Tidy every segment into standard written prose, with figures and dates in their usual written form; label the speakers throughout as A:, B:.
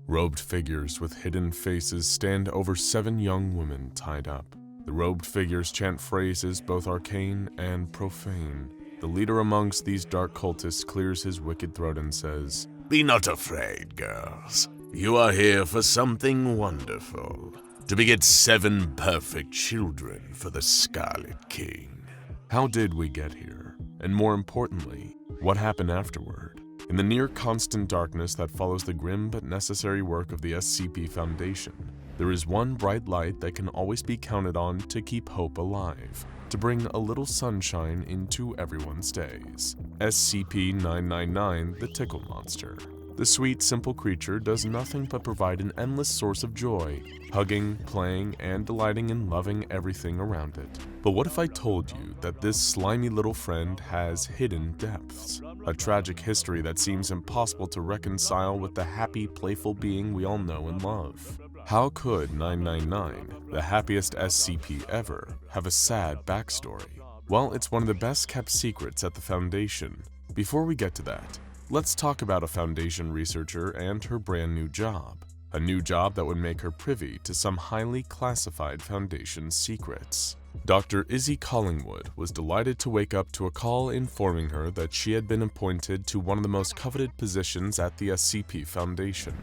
A: Robed figures with hidden faces stand over 7 young women tied up. The robed figures chant phrases both arcane and profane. The leader amongst these dark cultists clears his wicked throat and says,
B: "Be not afraid, girls. You are here for something wonderful. To beget 7 perfect children for the Scarlet King."
A: How did we get here? And more importantly, what happened afterward? In the near-constant darkness that follows the grim but necessary work of the SCP Foundation, there is one bright light that can always be counted on to keep hope alive, to bring a little sunshine into everyone's days. SCP-999 the Tickle Monster. The sweet, simple creature does nothing but provide an endless source of joy, hugging, playing, and delighting in loving everything around it. But what if I told you that this slimy little friend has hidden depths? A tragic history that seems impossible to reconcile with the happy, playful being we all know and love. How could 999, the happiest SCP ever, have a sad backstory? Well, it's one of the best kept secrets at the Foundation. Before we get to that, let's talk about a Foundation researcher and her brand new job. A new job that would make her privy to some highly classified Foundation secrets. Dr. Izzy Collingwood was delighted to wake up to a call informing her that she had been appointed to one of the most coveted positions at the SCP Foundation.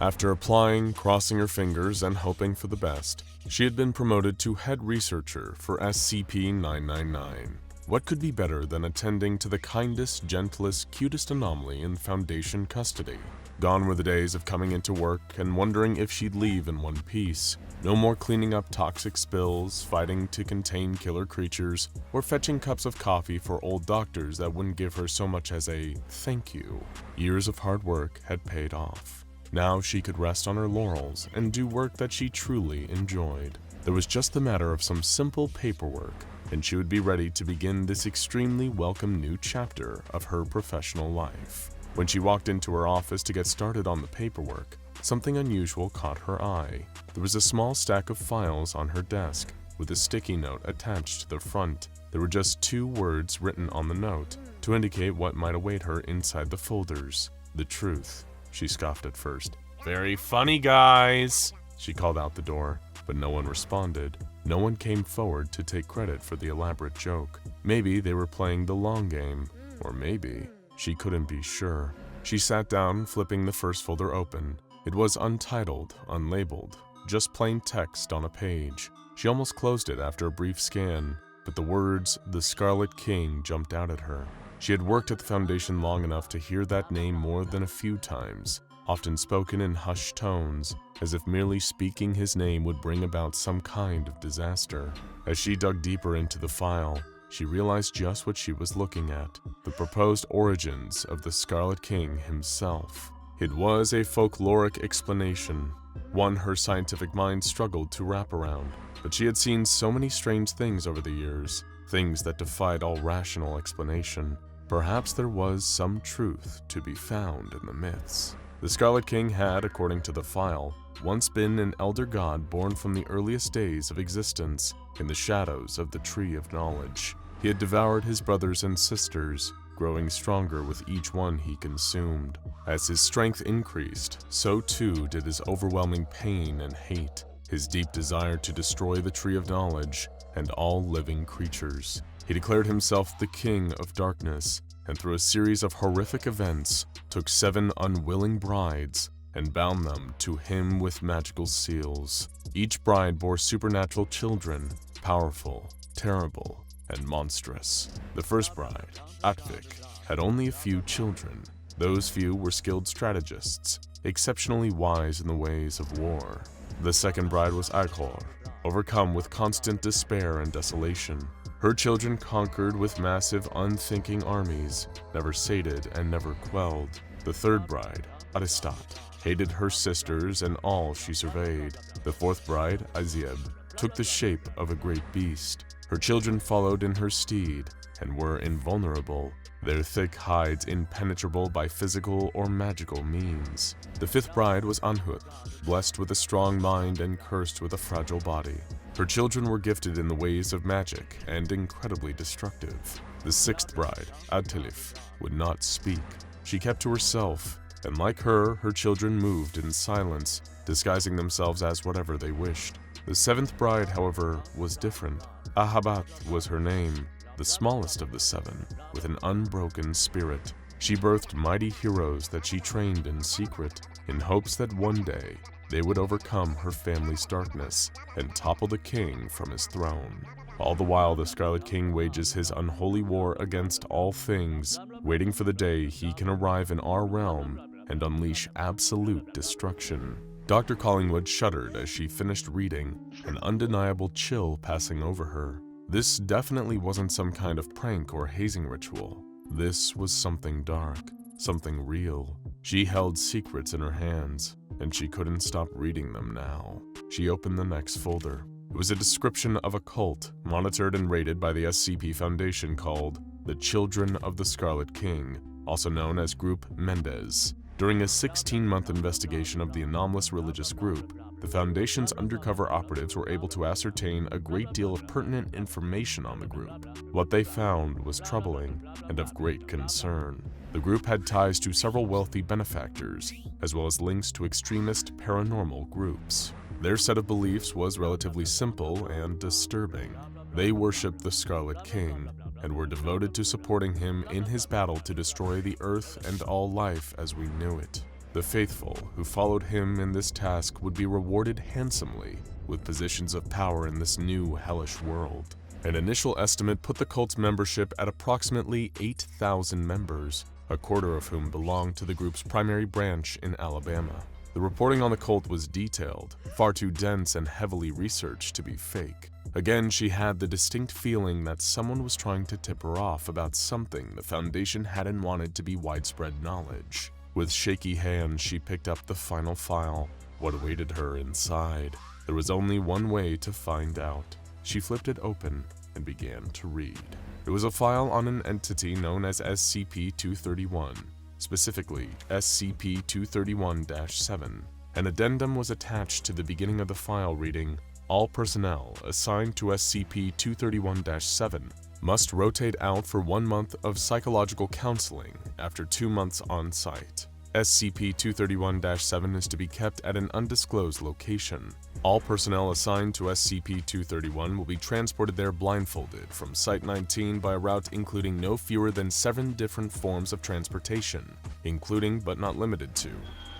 A: After applying, crossing her fingers, and hoping for the best, she had been promoted to head researcher for SCP-999. What could be better than attending to the kindest, gentlest, cutest anomaly in Foundation custody? Gone were the days of coming into work and wondering if she'd leave in one piece. No more cleaning up toxic spills, fighting to contain killer creatures, or fetching cups of coffee for old doctors that wouldn't give her so much as a thank you. Years of hard work had paid off. Now she could rest on her laurels and do work that she truly enjoyed. There was just the matter of some simple paperwork, and she would be ready to begin this extremely welcome new chapter of her professional life. When she walked into her office to get started on the paperwork, something unusual caught her eye. There was a small stack of files on her desk, with a sticky note attached to the front. There were just 2 words written on the note to indicate what might await her inside the folders. The truth. She scoffed at first. "Very funny, guys," she called out the door, but no one responded. No one came forward to take credit for the elaborate joke. Maybe they were playing the long game, or maybe she couldn't be sure. She sat down, flipping the first folder open. It was untitled, unlabeled, just plain text on a page. She almost closed it after a brief scan, but the words, "The Scarlet King," jumped out at her. She had worked at the Foundation long enough to hear that name more than a few times, often spoken in hushed tones, as if merely speaking his name would bring about some kind of disaster. As she dug deeper into the file, she realized just what she was looking at: the proposed origins of the Scarlet King himself. It was a folkloric explanation, one her scientific mind struggled to wrap around, but she had seen so many strange things over the years, things that defied all rational explanation. Perhaps there was some truth to be found in the myths. The Scarlet King had, according to the file, once been an elder god born from the earliest days of existence in the shadows of the Tree of Knowledge. He had devoured his brothers and sisters, growing stronger with each one he consumed. As his strength increased, so too did his overwhelming pain and hate, his deep desire to destroy the Tree of Knowledge and all living creatures. He declared himself the King of Darkness, and through a series of horrific events, took 7 unwilling brides and bound them to him with magical seals. Each bride bore supernatural children, powerful, terrible, and monstrous. The first bride, Atvik, had only a few children. Those few were skilled strategists, exceptionally wise in the ways of war. The second bride was Akor, overcome with constant despair and desolation. Her children conquered with massive, unthinking armies, never sated and never quelled. The third bride, Aristat, hated her sisters and all she surveyed. The fourth bride, Azieb, took the shape of a great beast. Her children followed in her steed and were invulnerable, their thick hides impenetrable by physical or magical means. The fifth bride was Anhut, blessed with a strong mind and cursed with a fragile body. Her children were gifted in the ways of magic and incredibly destructive. The sixth bride, Adtilif, would not speak. She kept to herself, and like her children moved in silence, disguising themselves as whatever they wished. The seventh bride, however, was different. Ahabat was her name, the smallest of the seven, with an unbroken spirit. She birthed mighty heroes that she trained in secret, in hopes that one day they would overcome her family's darkness and topple the king from his throne. All the while, the Scarlet King wages his unholy war against all things, waiting for the day he can arrive in our realm and unleash absolute destruction. Dr. Collingwood shuddered as she finished reading, an undeniable chill passing over her. This definitely wasn't some kind of prank or hazing ritual. This was something dark, something real. She held secrets in her hands, and she couldn't stop reading them now. She opened the next folder. It was a description of a cult, monitored and rated by the SCP Foundation, called the Children of the Scarlet King, also known as Group Mendez. During a 16-month investigation of the anomalous religious group, the Foundation's undercover operatives were able to ascertain a great deal of pertinent information on the group. What they found was troubling and of great concern. The group had ties to several wealthy benefactors, as well as links to extremist paranormal groups. Their set of beliefs was relatively simple and disturbing. They worshipped the Scarlet King and were devoted to supporting him in his battle to destroy the Earth and all life as we knew it. The faithful who followed him in this task would be rewarded handsomely with positions of power in this new hellish world. An initial estimate put the cult's membership at approximately 8,000 members, a quarter of whom belonged to the group's primary branch in Alabama. The reporting on the cult was detailed, far too dense and heavily researched to be fake. Again, she had the distinct feeling that someone was trying to tip her off about something the Foundation hadn't wanted to be widespread knowledge. With shaky hands, she picked up the final file. What awaited her inside? There was only one way to find out. She flipped it open and began to read. It was a file on an entity known as SCP-231. Specifically, SCP-231-7. An addendum was attached to the beginning of the file reading, "All personnel assigned to SCP-231-7 must rotate out for 1 month of psychological counseling after 2 months on site. SCP-231-7 is to be kept at an undisclosed location. All personnel assigned to SCP-231 will be transported there blindfolded from Site-19 by a route including no fewer than 7 different forms of transportation, including but not limited to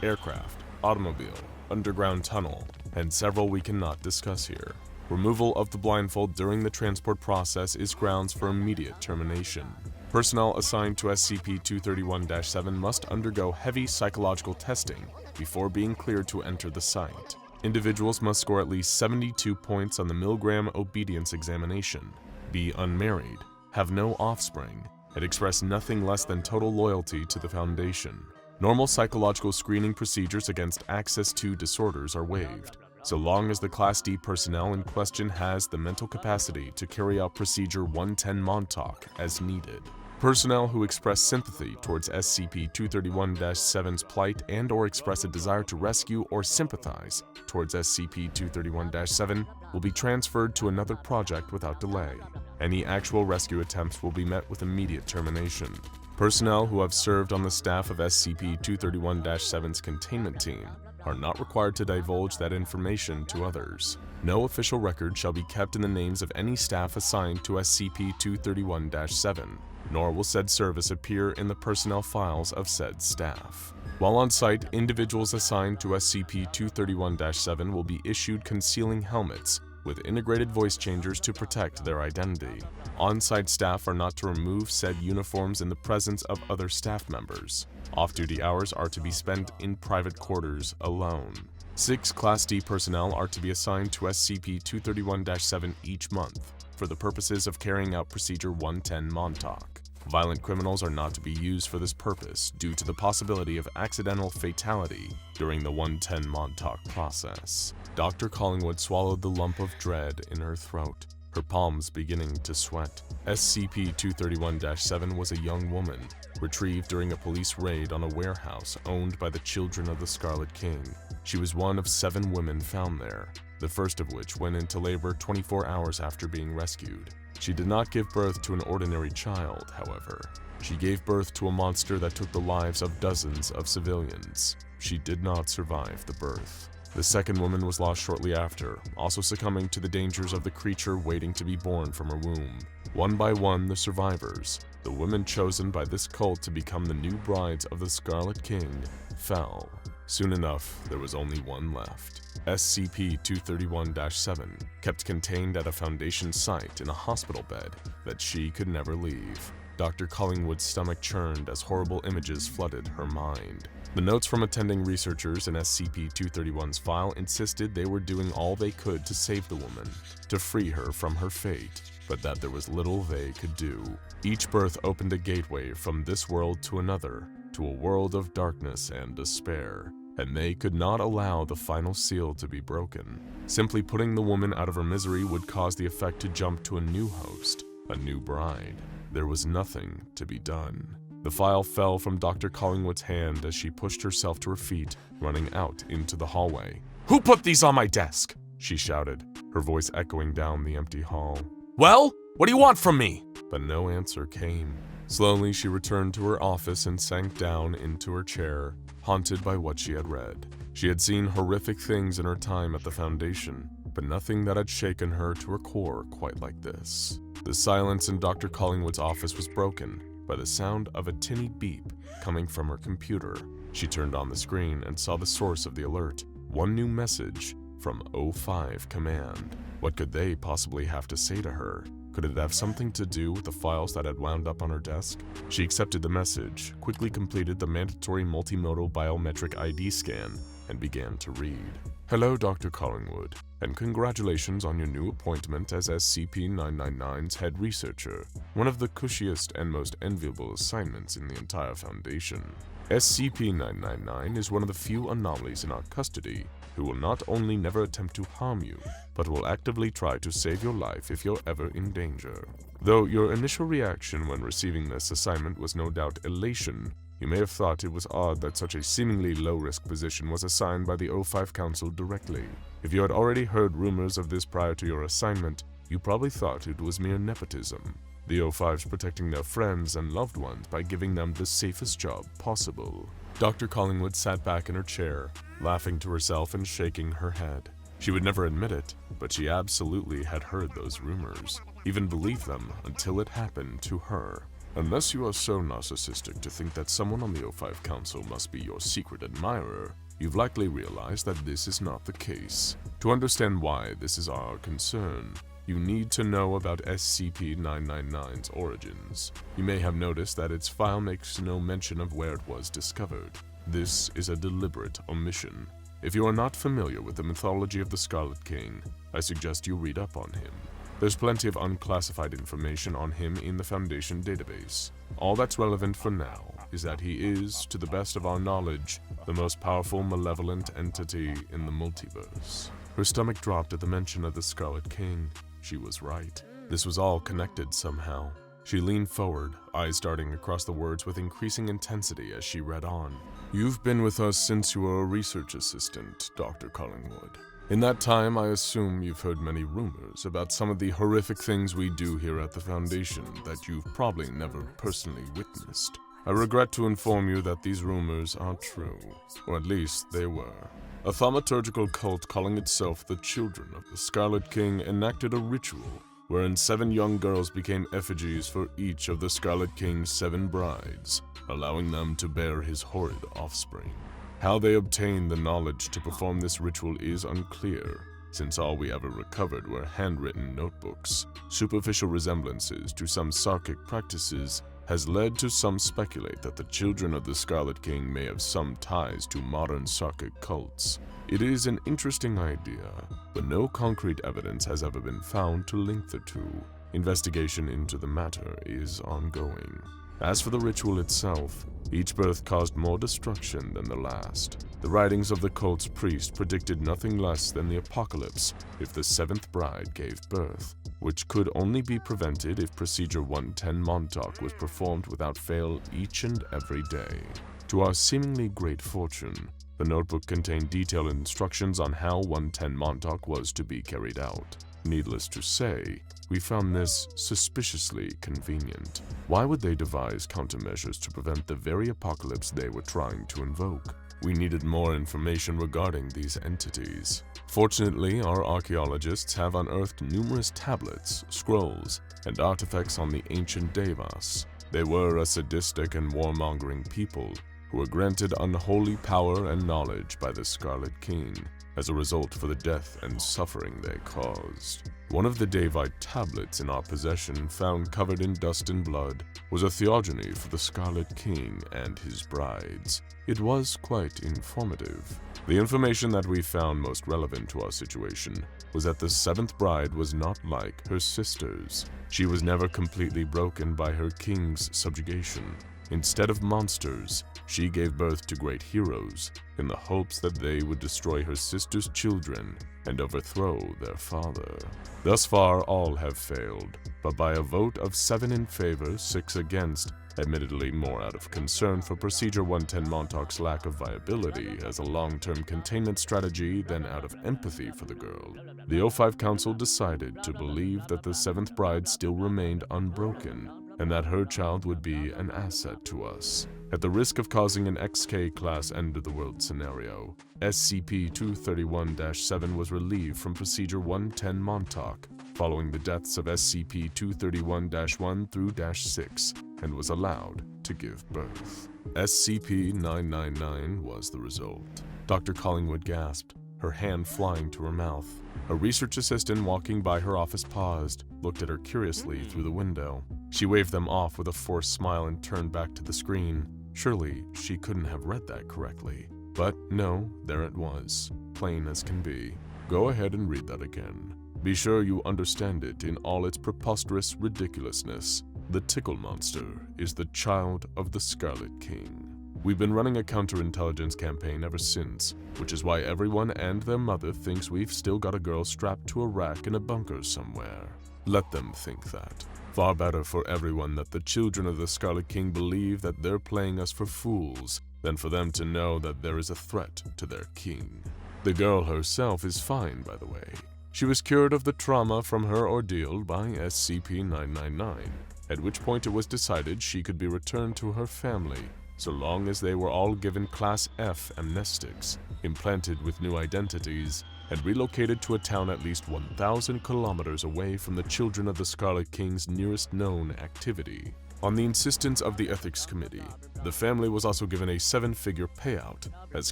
A: aircraft, automobile, underground tunnel, and several we cannot discuss here. Removal of the blindfold during the transport process is grounds for immediate termination. Personnel assigned to SCP-231-7 must undergo heavy psychological testing before being cleared to enter the site. Individuals must score at least 72 points on the Milgram Obedience Examination, be unmarried, have no offspring, and express nothing less than total loyalty to the Foundation. Normal psychological screening procedures against access to disorders are waived, so long as the Class D personnel in question has the mental capacity to carry out Procedure 110 Montauk as needed. Personnel who express sympathy towards SCP-231-7's plight and/or express a desire to rescue or sympathize towards SCP-231-7 will be transferred to another project without delay. Any actual rescue attempts will be met with immediate termination. Personnel who have served on the staff of SCP-231-7's containment team are not required to divulge that information to others. No official record shall be kept in the names of any staff assigned to SCP-231-7, nor will said service appear in the personnel files of said staff. While on site, individuals assigned to SCP-231-7 will be issued concealing helmets with integrated voice changers to protect their identity. On-site staff are not to remove said uniforms in the presence of other staff members. Off-duty hours are to be spent in private quarters alone. 6 Class D personnel are to be assigned to SCP-231-7 each month for the purposes of carrying out Procedure 110 Montauk. Violent criminals are not to be used for this purpose due to the possibility of accidental fatality during the 110 Montauk process. Dr. Collingwood swallowed the lump of dread in her throat, her palms beginning to sweat. SCP-231-7 was a young woman, retrieved during a police raid on a warehouse owned by the Children of the Scarlet King. She was one of 7 women found there, the first of which went into labor 24 hours after being rescued. She did not give birth to an ordinary child, however. She gave birth to a monster that took the lives of dozens of civilians. She did not survive the birth. The second woman was lost shortly after, also succumbing to the dangers of the creature waiting to be born from her womb. One by one, the survivors, the women chosen by this cult to become the new brides of the Scarlet King, fell. Soon enough, there was only one left. SCP-231-7, kept contained at a Foundation site in a hospital bed that she could never leave. Dr. Collingwood's stomach churned as horrible images flooded her mind. The notes from attending researchers in SCP-231's file insisted they were doing all they could to save the woman, to free her from her fate, but that there was little they could do. Each birth opened a gateway from this world to another, to a world of darkness and despair, and they could not allow the final seal to be broken. Simply putting the woman out of her misery would cause the effect to jump to a new host, a new bride. There was nothing to be done. The file fell from Dr. Collingwood's hand as she pushed herself to her feet, running out into the hallway. "Who put these on my desk?" she shouted, her voice echoing down the empty hall. "Well, what do you want from me?" But no answer came. Slowly, she returned to her office and sank down into her chair, haunted by what she had read. She had seen horrific things in her time at the Foundation, but nothing that had shaken her to her core quite like this. The silence in Dr. Collingwood's office was broken by the sound of a tinny beep coming from her computer. She turned on the screen and saw the source of the alert. One new message from O5 Command. What could they possibly have to say to her? Could it have something to do with the files that had wound up on her desk? She accepted the message, quickly completed the mandatory multimodal biometric ID scan, and began to read. "Hello, Dr. Collingwood, and congratulations on your new appointment as SCP-999's head researcher, one of the cushiest and most enviable assignments in the entire Foundation. SCP-999 is one of the few anomalies in our custody who will not only never attempt to harm you, but will actively try to save your life if you're ever in danger. Though your initial reaction when receiving this assignment was no doubt elation, you may have thought it was odd that such a seemingly low-risk position was assigned by the O5 Council directly. If you had already heard rumors of this prior to your assignment, you probably thought it was mere nepotism. The O5's protecting their friends and loved ones by giving them the safest job possible." Dr. Collingwood sat back in her chair, laughing to herself and shaking her head. She would never admit it, but she absolutely had heard those rumors, even believed them until it happened to her. "Unless you are so narcissistic to think that someone on the O5 Council must be your secret admirer, you've likely realized that this is not the case. To understand why this is our concern, you need to know about SCP-999's origins. You may have noticed that its file makes no mention of where it was discovered. This is a deliberate omission. If you are not familiar with the mythology of the Scarlet King, I suggest you read up on him. There's plenty of unclassified information on him in the Foundation database. All that's relevant for now is that he is, to the best of our knowledge, the most powerful malevolent entity in the multiverse." Her stomach dropped at the mention of the Scarlet King. She was right. This was all connected somehow. She leaned forward, eyes darting across the words with increasing intensity as she read on. "You've been with us since you were a research assistant, Dr. Collingwood. In that time, I assume you've heard many rumors about some of the horrific things we do here at the Foundation that you've probably never personally witnessed. I regret to inform you that these rumors are true, or at least they were. A thaumaturgical cult calling itself the Children of the Scarlet King enacted a ritual wherein 7 young girls became effigies for each of the Scarlet King's 7 brides, allowing them to bear his horrid offspring. How they obtained the knowledge to perform this ritual is unclear, since all we ever recovered were handwritten notebooks. Superficial resemblances to some Sarkic practices has led to some speculate that the Children of the Scarlet King may have some ties to modern Sarkic cults. It is an interesting idea, but no concrete evidence has ever been found to link the two. Investigation into the matter is ongoing. As for the ritual itself, each birth caused more destruction than the last. The writings of the cult's priest predicted nothing less than the apocalypse if the 7th bride gave birth, which could only be prevented if Procedure 110 Montauk was performed without fail each and every day. To our seemingly great fortune, the notebook contained detailed instructions on how 110 Montauk was to be carried out. Needless to say, we found this suspiciously convenient. Why would they devise countermeasures to prevent the very apocalypse they were trying to invoke? We needed more information regarding these entities. Fortunately, our archaeologists have unearthed numerous tablets, scrolls, and artifacts on the ancient Devas. They were a sadistic and warmongering people who were granted unholy power and knowledge by the Scarlet King as a result for the death and suffering they caused. One of the Devite tablets in our possession, found covered in dust and blood, was a theogony for the Scarlet King and his brides. It was quite informative. The information that we found most relevant to our situation was that the seventh bride was not like her sisters. She was never completely broken by her king's subjugation. Instead of monsters, she gave birth to great heroes in the hopes that they would destroy her sister's children and overthrow their father. Thus far, all have failed, but by a vote of 7 in favor, 6 against, admittedly more out of concern for Procedure 110 Montauk's lack of viability as a long-term containment strategy than out of empathy for the girl, the O5 Council decided to believe that the seventh bride still remained unbroken and that her child would be an asset to us. At the risk of causing an XK-class end-of-the-world scenario, SCP-231-7 was relieved from Procedure 110 Montauk following the deaths of SCP-231-1 through -6 and was allowed to give birth. SCP-999 was the result. Dr. Collingwood gasped, her hand flying to her mouth. A research assistant walking by her office paused, looked at her curiously through the window. She waved them off with a forced smile and turned back to the screen. Surely she couldn't have read that correctly. But no, there it was, plain as can be. Go ahead and read that again. Be sure you understand it in all its preposterous ridiculousness. The Tickle Monster is the child of the Scarlet King. We've been running a counterintelligence campaign ever since, which is why everyone and their mother thinks we've still got a girl strapped to a rack in a bunker somewhere. Let them think that. Far better for everyone that the children of the Scarlet King believe that they're playing us for fools than for them to know that there is a threat to their king. The girl herself is fine, by the way. She was cured of the trauma from her ordeal by SCP-999, at which point it was decided she could be returned to her family, so long as they were all given Class F amnestics, implanted with new identities, and relocated to a town at least 1,000 kilometers away from the children of the Scarlet King's nearest known activity. On the insistence of the Ethics Committee, the family was also given a 7-figure payout as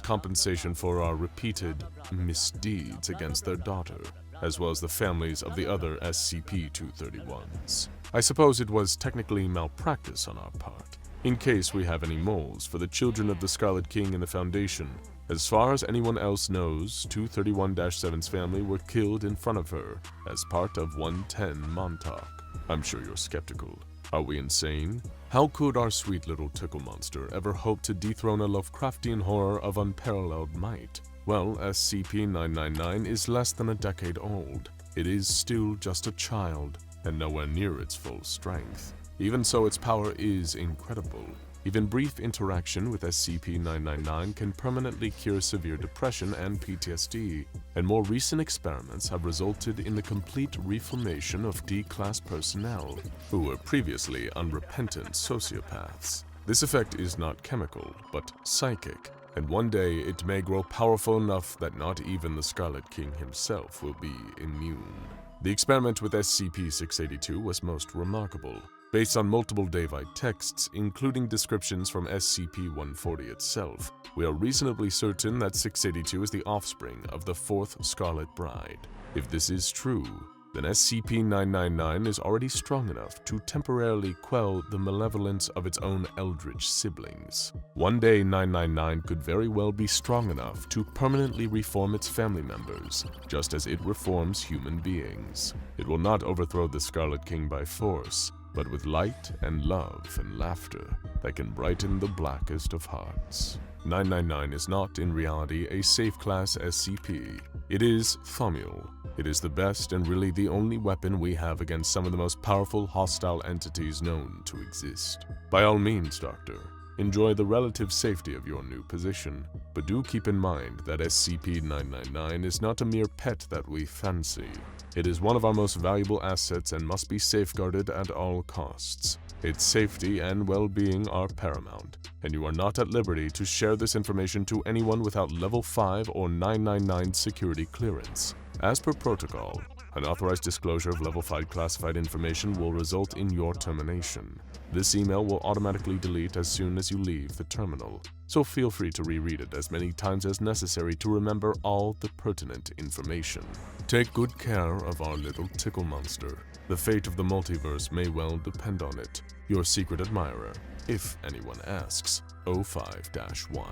A: compensation for our repeated misdeeds against their daughter, as well as the families of the other SCP-231s. I suppose it was technically malpractice on our part. In case we have any moles for the children of the Scarlet King and the Foundation, as far as anyone else knows, 231-7's family were killed in front of her as part of 110 Montauk. I'm sure you're skeptical. Are we insane? How could our sweet little Tickle Monster ever hope to dethrone a Lovecraftian horror of unparalleled might? Well, SCP-999 is less than a decade old. It is still just a child, and nowhere near its full strength. Even so, its power is incredible. Even brief interaction with SCP-999 can permanently cure severe depression and PTSD, and more recent experiments have resulted in the complete reformation of D-class personnel, who were previously unrepentant sociopaths. This effect is not chemical, but psychic, and one day it may grow powerful enough that not even the Scarlet King himself will be immune. The experiment with SCP-682 was most remarkable. Based on multiple Devite texts, including descriptions from SCP-140 itself, we are reasonably certain that 682 is the offspring of the fourth Scarlet Bride. If this is true, then SCP-999 is already strong enough to temporarily quell the malevolence of its own eldritch siblings. One day, 999 could very well be strong enough to permanently reform its family members, just as it reforms human beings. It will not overthrow the Scarlet King by force, but with light and love and laughter that can brighten the blackest of hearts. 999 is not, in reality, a safe-class SCP. It is Thaumiel. It is the best and really the only weapon we have against some of the most powerful hostile entities known to exist. By all means, Doctor, Enjoy the relative safety of your new position, but do keep in mind that SCP-999 is not a mere pet that we fancy. It is one of our most valuable assets and must be safeguarded at all costs. Its safety and well-being are paramount, and you are not at liberty to share this information to anyone without Level 5 or 999 security clearance. As per protocol, unauthorized disclosure of Level 5 classified information will result in your termination. This email will automatically delete as soon as you leave the terminal, so feel free to reread it as many times as necessary to remember all the pertinent information. Take good care of our little Tickle Monster. The fate of the multiverse may well depend on it. Your secret admirer, if anyone asks, 05-1.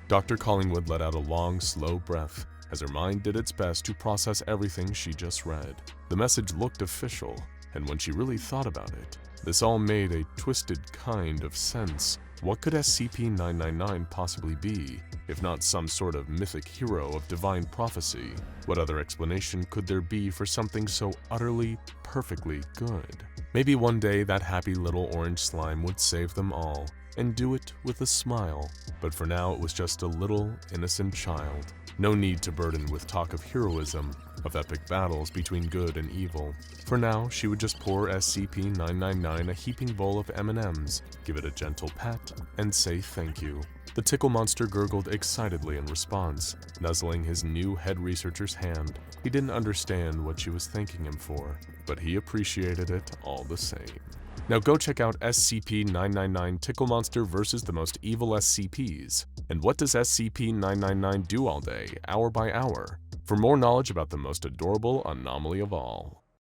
A: Dr. Collingwood let out a long, slow breath as her mind did its best to process everything she just read. The message looked official, and when she really thought about it, this all made a twisted kind of sense. What could SCP-999 possibly be, if not some sort of mythic hero of divine prophecy? What other explanation could there be for something so utterly, perfectly good? Maybe one day that happy little orange slime would save them all, and do it with a smile. But for now it was just a little, innocent child. No need to burden with talk of heroism, of epic battles between good and evil. For now, she would just pour SCP-999 a heaping bowl of M&Ms, give it a gentle pat, and say thank you. The Tickle Monster gurgled excitedly in response, nuzzling his new head researcher's hand. He didn't understand what she was thanking him for, but he appreciated it all the same. Now go check out SCP-999 Tickle Monster versus the most evil SCPs. And what does SCP-999 do all day, hour by hour? For more knowledge about the most adorable anomaly of all.